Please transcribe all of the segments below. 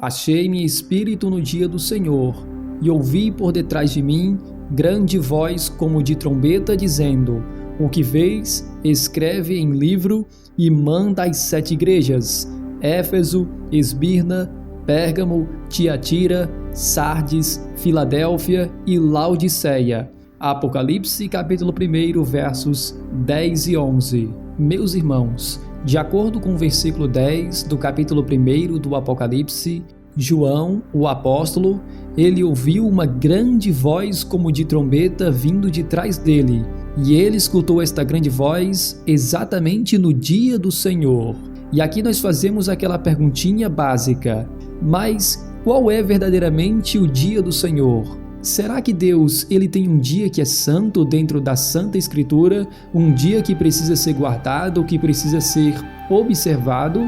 Achei-me espírito no dia do Senhor, e ouvi por detrás de mim grande voz como de trombeta dizendo: O que vês, escreve em livro e manda às 7 igrejas: Éfeso, Esmirna, Pérgamo, Tiatira, Sardes, Filadélfia e Laodiceia. Apocalipse capítulo 1, versos 10 e 11. Meus irmãos, de acordo com o versículo 10 do capítulo 1 do Apocalipse, João, o apóstolo, ele ouviu uma grande voz como de trombeta vindo de trás dele, e ele escutou esta grande voz exatamente no dia do Senhor. E aqui nós fazemos aquela perguntinha básica: mas qual é verdadeiramente o dia do Senhor? Será que Deus ele tem um dia que é santo dentro da Santa Escritura, um dia que precisa ser guardado, que precisa ser observado?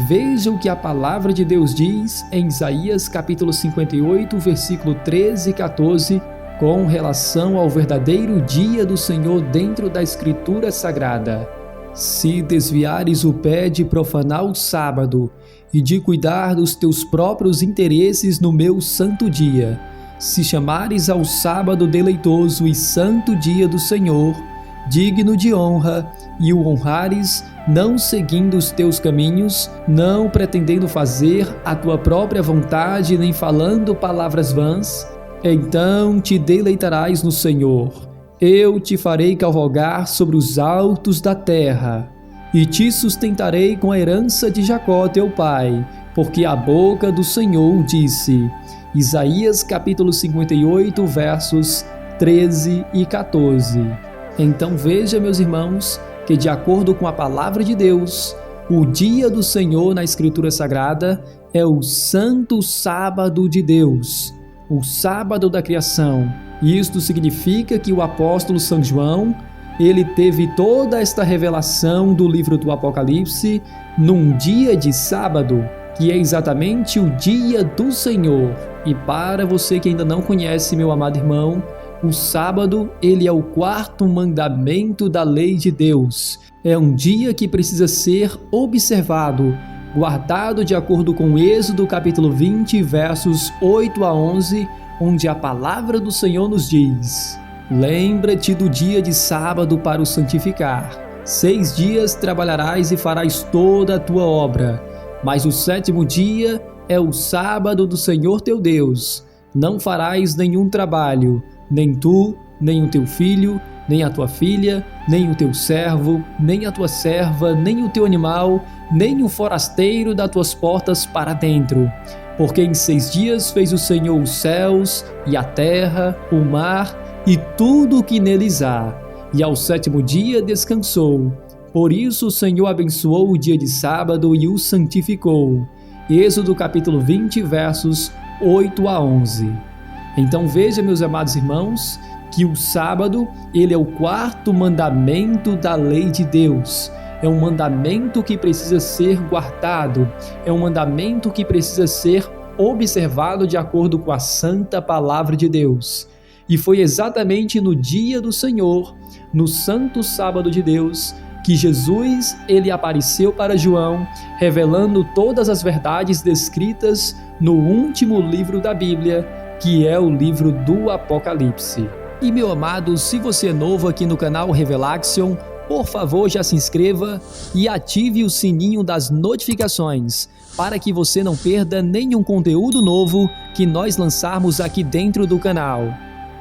Veja o que a palavra de Deus diz em Isaías capítulo 58, versículo 13 e 14, com relação ao verdadeiro dia do Senhor dentro da Escritura Sagrada. Se desviares o pé de profanar o sábado e de cuidar dos teus próprios interesses no meu santo dia, se chamares ao sábado deleitoso e santo dia do Senhor, digno de honra, e o honrares, não seguindo os teus caminhos, não pretendendo fazer a tua própria vontade, nem falando palavras vãs, então te deleitarás no Senhor. Eu te farei cavalgar sobre os altos da terra, e te sustentarei com a herança de Jacó teu pai, porque a boca do Senhor disse. Isaías capítulo 58, versos 13 e 14. Então veja, meus irmãos, que de acordo com a palavra de Deus, o dia do Senhor na Escritura Sagrada é o santo sábado de Deus, o sábado da criação. Isto significa que o apóstolo São João, ele teve toda esta revelação do livro do Apocalipse num dia de sábado, que é exatamente o dia do Senhor. E para você que ainda não conhece, meu amado irmão, o sábado, ele é o 4º mandamento da lei de Deus. É um dia que precisa ser observado, guardado de acordo com Êxodo capítulo 20, versos 8 a 11, onde a palavra do Senhor nos diz: Lembra-te do dia de sábado para o santificar. 6 dias trabalharás e farás toda a tua obra, mas o 7º dia é o sábado do Senhor teu Deus. Não farás nenhum trabalho, nem tu, nem o teu filho, nem a tua filha, nem o teu servo, nem a tua serva, nem o teu animal, nem o forasteiro das tuas portas para dentro. Porque em 6 dias fez o Senhor os céus e a terra, o mar e tudo o que neles há, e ao 7º dia descansou. Por isso o Senhor abençoou o dia de sábado e o santificou. Êxodo capítulo 20, versos 8 a 11. Então veja, meus amados irmãos, que o sábado, ele é o 4º mandamento da lei de Deus. É um mandamento que precisa ser guardado, é um mandamento que precisa ser observado de acordo com a santa palavra de Deus. E foi exatamente no dia do Senhor, no santo sábado de Deus, que Jesus ele apareceu para João, revelando todas as verdades descritas no último livro da Bíblia, que é o livro do Apocalipse. E meu amado, se você é novo aqui no canal Revelaxion, por favor já se inscreva e ative o sininho das notificações, para que você não perda nenhum conteúdo novo que nós lançarmos aqui dentro do canal.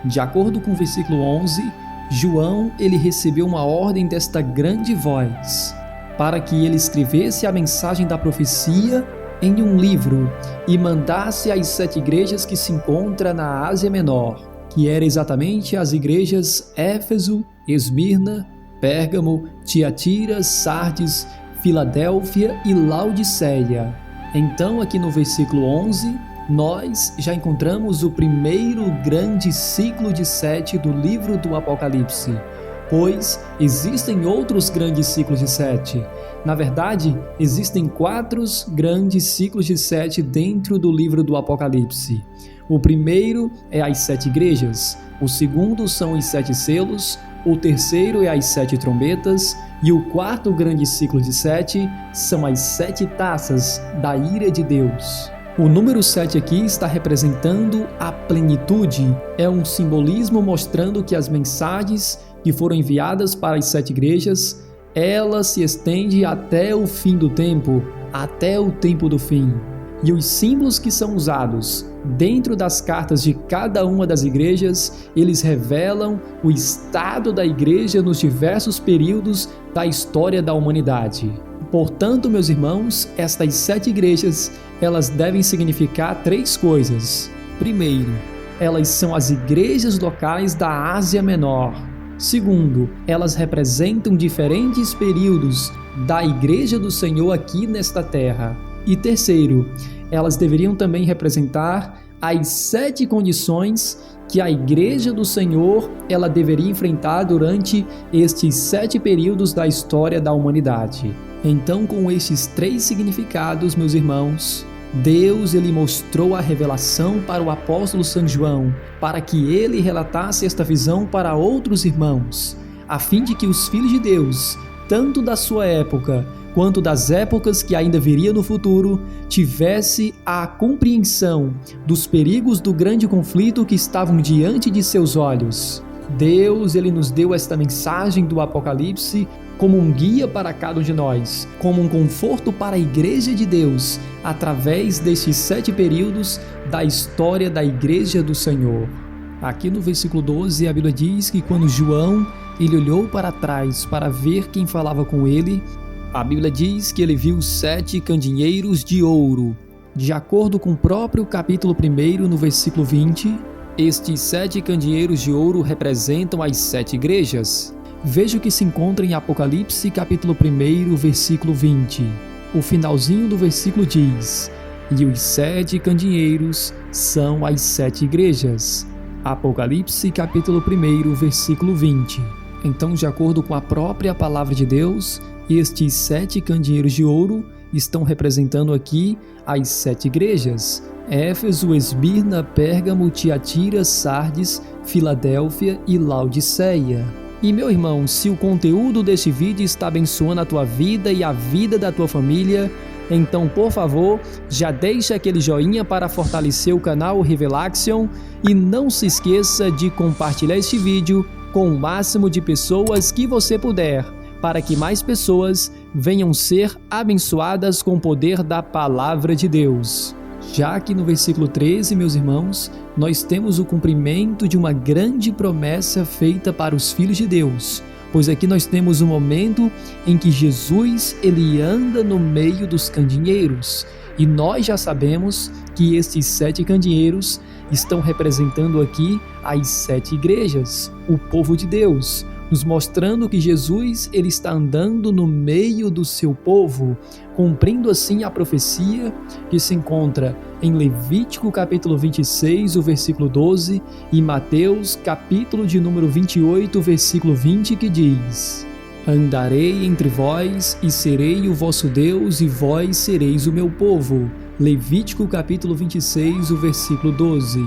De acordo com o versículo 11, João, ele recebeu uma ordem desta grande voz, para que ele escrevesse a mensagem da profecia em um livro e mandasse às 7 igrejas que se encontram na Ásia Menor, que eram exatamente as igrejas Éfeso, Esmirna, Pérgamo, Tiatira, Sardes, Filadélfia e Laodiceia. Então, aqui no versículo 11, nós já encontramos o primeiro grande ciclo de 7 do livro do Apocalipse, pois existem outros grandes ciclos de 7. Na verdade, existem 4 grandes ciclos de 7 dentro do livro do Apocalipse. O primeiro é as 7 igrejas, o segundo são os 7 selos, o terceiro é as 7 trombetas, e o 4º grande ciclo de 7 são as 7 taças da ira de Deus. O número 7 aqui está representando a plenitude. É um simbolismo mostrando que as mensagens que foram enviadas para as 7 igrejas, elas se estendem até o fim do tempo, até o tempo do fim. E os símbolos que são usados dentro das cartas de cada uma das igrejas, eles revelam o estado da igreja nos diversos períodos da história da humanidade. Portanto, meus irmãos, estas 7 igrejas, elas devem significar 3 coisas. Primeiro, elas são as igrejas locais da Ásia Menor. Segundo, elas representam diferentes períodos da Igreja do Senhor aqui nesta terra. E terceiro, elas deveriam também representar as 7 condições que a Igreja do Senhor ela deveria enfrentar durante estes 7 períodos da história da humanidade. Então, com estes 3 significados, meus irmãos, Deus ele mostrou a revelação para o apóstolo São João, para que ele relatasse esta visão para outros irmãos, a fim de que os filhos de Deus, tanto da sua época, quanto das épocas que ainda viria no futuro, tivesse a compreensão dos perigos do grande conflito que estavam diante de seus olhos. Deus ele nos deu esta mensagem do Apocalipse como um guia para cada um de nós, como um conforto para a Igreja de Deus, através destes 7 períodos da história da Igreja do Senhor. Aqui no versículo 12, a Bíblia diz que quando João ele olhou para trás para ver quem falava com ele, a Bíblia diz que ele viu 7 candeeiros de ouro. De acordo com o próprio capítulo 1, no versículo 20, estes 7 candeeiros de ouro representam as 7 igrejas. Veja o que se encontra em Apocalipse, capítulo 1, versículo 20. O finalzinho do versículo diz: e os 7 candeeiros são as 7 igrejas. Apocalipse, capítulo 1, versículo 20. Então, de acordo com a própria palavra de Deus, estes 7 candeeiros de ouro estão representando aqui as 7 igrejas: Éfeso, Esmirna, Pérgamo, Tiatira, Sardes, Filadélfia e Laodiceia. E meu irmão, se o conteúdo deste vídeo está abençoando a tua vida e a vida da tua família, então por favor, já deixa aquele joinha para fortalecer o canal Revelaxion e não se esqueça de compartilhar este vídeo com o máximo de pessoas que você puder, para que mais pessoas venham ser abençoadas com o poder da Palavra de Deus. Já que no versículo 13, meus irmãos, nós temos o cumprimento de uma grande promessa feita para os filhos de Deus, pois aqui nós temos um momento em que Jesus ele anda no meio dos candeeiros, e nós já sabemos que estes 7 candeeiros estão representando aqui as 7 igrejas, o povo de Deus, nos mostrando que Jesus ele está andando no meio do seu povo, cumprindo assim a profecia que se encontra em Levítico capítulo 26, o versículo 12, e Mateus capítulo de número 28, versículo 20, que diz: andarei entre vós e serei o vosso Deus e vós sereis o meu povo. Levítico capítulo 26, o versículo 12.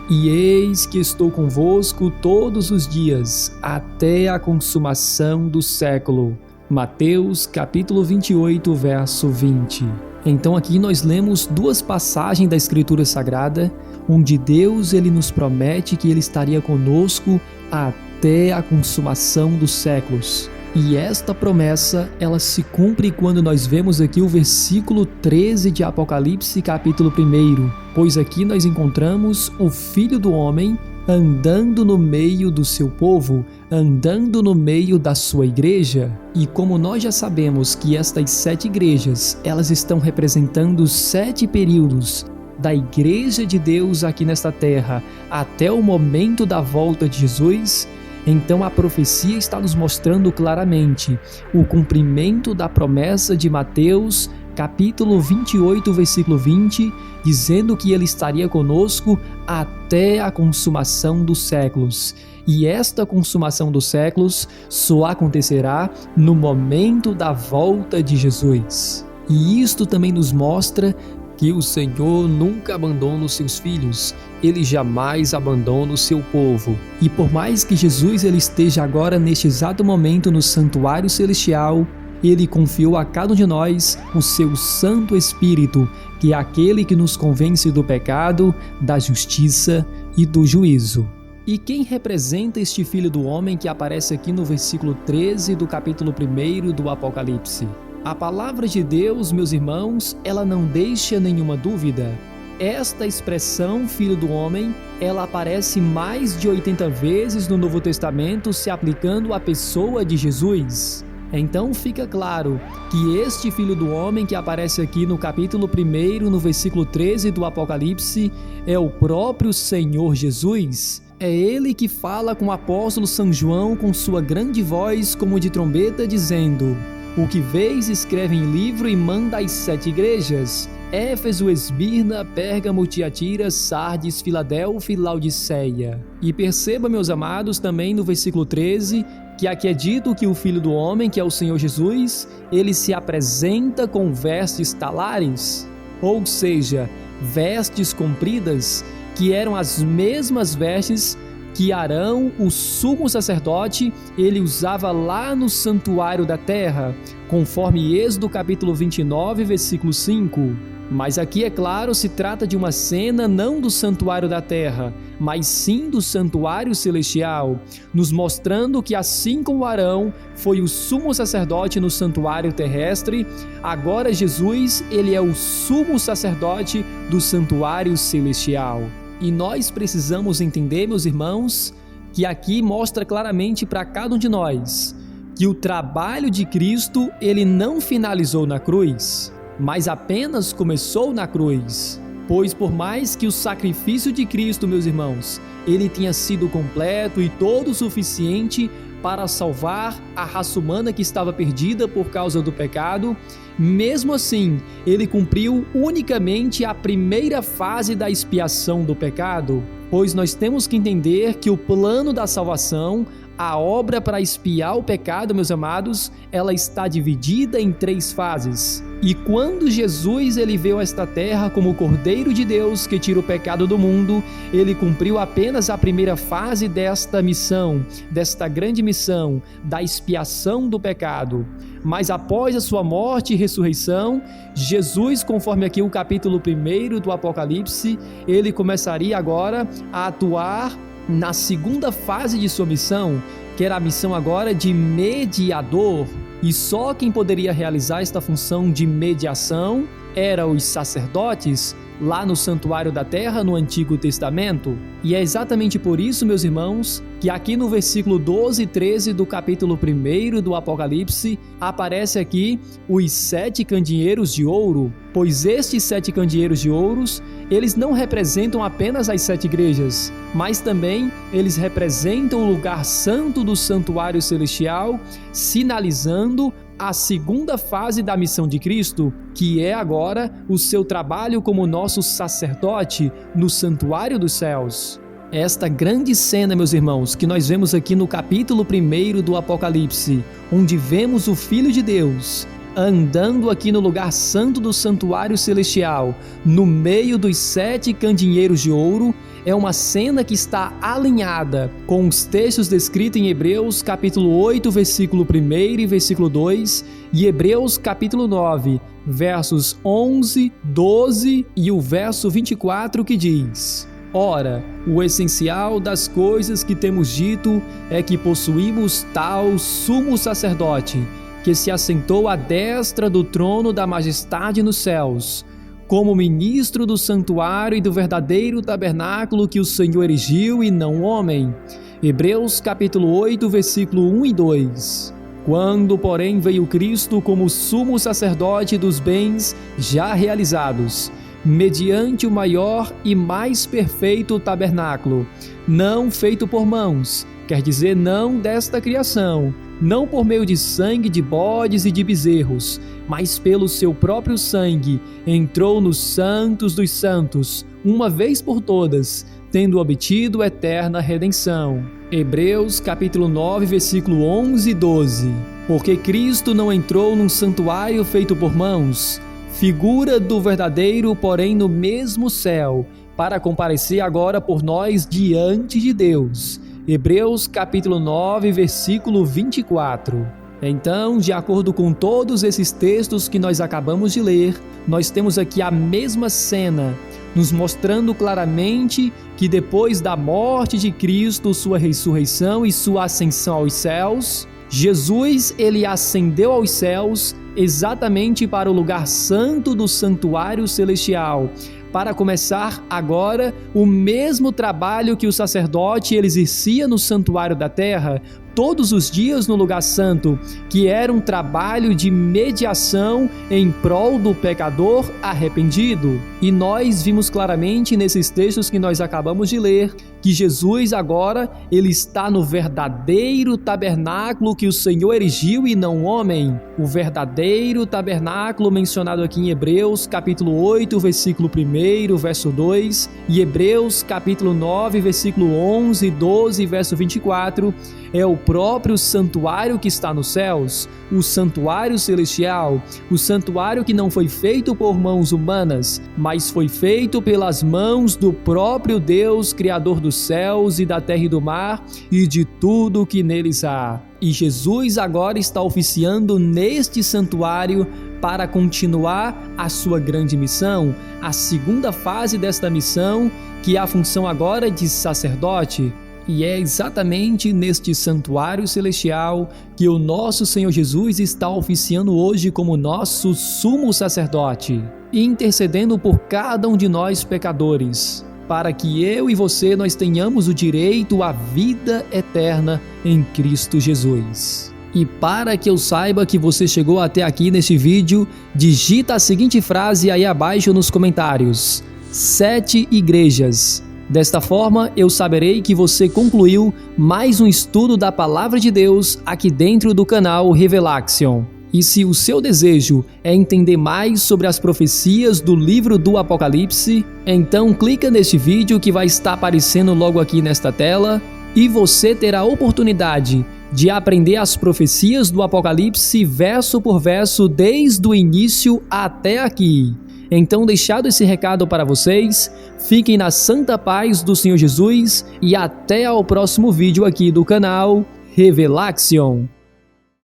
E eis que estou convosco todos os dias, até a consumação do século. Mateus capítulo 28, verso 20. Então aqui nós lemos 2 passagens da Escritura Sagrada, onde Deus ele nos promete que ele estaria conosco até a consumação dos séculos. E esta promessa, ela se cumpre quando nós vemos aqui o versículo 13 de Apocalipse, capítulo 1, pois aqui nós encontramos o Filho do Homem andando no meio do seu povo, andando no meio da sua igreja. E como nós já sabemos que estas 7 igrejas, elas estão representando 7 períodos da Igreja de Deus aqui nesta terra, até o momento da volta de Jesus, então a profecia está nos mostrando claramente o cumprimento da promessa de Mateus, capítulo 28, versículo 20, dizendo que ele estaria conosco até a consumação dos séculos. E esta consumação dos séculos só acontecerá no momento da volta de Jesus. E isto também nos mostra que o Senhor nunca abandona os seus filhos, ele jamais abandona o seu povo. E por mais que Jesus ele esteja agora neste exato momento no santuário celestial, Ele confiou a cada um de nós o seu Santo Espírito, que é aquele que nos convence do pecado, da justiça e do juízo. E quem representa este Filho do Homem que aparece aqui no versículo 13 do capítulo 1 do Apocalipse? A palavra de Deus, meus irmãos, ela não deixa nenhuma dúvida. Esta expressão Filho do Homem, ela aparece mais de 80 vezes no Novo Testamento, se aplicando à pessoa de Jesus. Então fica claro que este Filho do Homem que aparece aqui no capítulo 1, no versículo 13 do Apocalipse, é o próprio Senhor Jesus. É ele que fala com o apóstolo São João com sua grande voz como de trombeta, dizendo: "O que vês, escreve em livro e manda às 7 igrejas: Éfeso, Esmirna, Pérgamo, Tiatira, Sardes, Filadélfia e Laodiceia." E perceba, meus amados, também no versículo 13, que aqui é dito que o Filho do Homem, que é o Senhor Jesus, ele se apresenta com vestes talares, ou seja, vestes compridas, que eram as mesmas vestes que Arão, o sumo sacerdote, ele usava lá no santuário da terra, conforme Êxodo capítulo 29, versículo 5. Mas aqui, é claro, se trata de uma cena não do santuário da terra, mas sim do santuário celestial, nos mostrando que assim como Arão foi o sumo sacerdote no santuário terrestre, agora Jesus, ele é o sumo sacerdote do santuário celestial. E nós precisamos entender, meus irmãos, que aqui mostra claramente para cada um de nós que o trabalho de Cristo, ele não finalizou na cruz, mas apenas começou na cruz. Pois por mais que o sacrifício de Cristo, meus irmãos, ele tenha sido completo e todo suficiente para salvar a raça humana que estava perdida por causa do pecado, mesmo assim, ele cumpriu unicamente a primeira fase da expiação do pecado, pois nós temos que entender que o plano da salvação, a obra para expiar o pecado, meus amados, ela está dividida em 3 fases. E quando Jesus ele veio a esta terra como o Cordeiro de Deus que tira o pecado do mundo, ele cumpriu apenas a primeira fase desta missão, desta grande missão, da expiação do pecado. Mas após a sua morte e ressurreição, Jesus, conforme aqui o capítulo 1 do Apocalipse, ele começaria agora a atuar na segunda fase de sua missão, que era a missão agora de mediador. E só quem poderia realizar esta função de mediação eram os sacerdotes, lá no santuário da terra, no Antigo Testamento. E é exatamente por isso, meus irmãos, que aqui no versículo 12 e 13 do capítulo 1 do Apocalipse, aparece aqui os 7 candeeiros de ouro, pois estes 7 candeeiros de ouros, eles não representam apenas as 7 igrejas, mas também eles representam o lugar santo do santuário celestial, sinalizando a segunda fase da missão de Cristo, que é agora o seu trabalho como nosso sacerdote no santuário dos céus. Esta grande cena, meus irmãos, que nós vemos aqui no capítulo 1 do Apocalipse, onde vemos o Filho de Deus andando aqui no lugar santo do santuário celestial, no meio dos 7 candeeiros de ouro, é uma cena que está alinhada com os textos descritos em Hebreus capítulo 8, versículo 1 e versículo 2, e Hebreus capítulo 9, versos 11, 12 e o verso 24, que diz: "Ora, o essencial das coisas que temos dito é que possuímos tal sumo sacerdote, que se assentou à destra do trono da majestade nos céus, como ministro do santuário e do verdadeiro tabernáculo que o Senhor erigiu e não o homem." Hebreus capítulo 8, versículo 1 e 2. "Quando, porém, veio Cristo como sumo sacerdote dos bens já realizados, mediante o maior e mais perfeito tabernáculo, não feito por mãos, quer dizer, não desta criação, não por meio de sangue de bodes e de bezerros, mas pelo seu próprio sangue, entrou nos santos dos santos, uma vez por todas, tendo obtido eterna redenção." Hebreus capítulo 9, versículo 11 e 12. "Porque Cristo não entrou num santuário feito por mãos, figura do verdadeiro, porém no mesmo céu, para comparecer agora por nós diante de Deus." Hebreus capítulo 9, versículo 24. Então, de acordo com todos esses textos que nós acabamos de ler, nós temos aqui a mesma cena, nos mostrando claramente que depois da morte de Cristo, sua ressurreição e sua ascensão aos céus, Jesus, ele ascendeu aos céus exatamente para o lugar santo do santuário celestial, para começar agora o mesmo trabalho que o sacerdote ele exercia no santuário da terra, todos os dias no lugar santo, que era um trabalho de mediação em prol do pecador arrependido. E nós vimos claramente nesses textos que nós acabamos de ler, que Jesus agora, ele está no verdadeiro tabernáculo que o Senhor erigiu e não homem. O verdadeiro tabernáculo mencionado aqui em Hebreus, capítulo 8, versículo 1, verso 2, e Hebreus, capítulo 9, versículo 11, 12, verso 24, é o próprio santuário que está nos céus, o santuário celestial, o santuário que não foi feito por mãos humanas, mas foi feito pelas mãos do próprio Deus, Criador dos céus e da terra e do mar e de tudo que neles há. E Jesus agora está oficiando neste santuário para continuar a sua grande missão, a segunda fase desta missão, que é a função agora de sacerdote. E é exatamente neste santuário celestial que o nosso Senhor Jesus está oficiando hoje como nosso sumo sacerdote, intercedendo por cada um de nós pecadores, para que eu e você nós tenhamos o direito à vida eterna em Cristo Jesus. E para que eu saiba que você chegou até aqui neste vídeo, digita a seguinte frase aí abaixo nos comentários: 7 igrejas. Desta forma, eu saberei que você concluiu mais um estudo da Palavra de Deus aqui dentro do canal Revelaction. E se o seu desejo é entender mais sobre as profecias do livro do Apocalipse, então clica neste vídeo que vai estar aparecendo logo aqui nesta tela e você terá a oportunidade de aprender as profecias do Apocalipse verso por verso desde o início até aqui. Então, deixado esse recado para vocês, fiquem na santa paz do Senhor Jesus e até ao próximo vídeo aqui do canal Revelaction.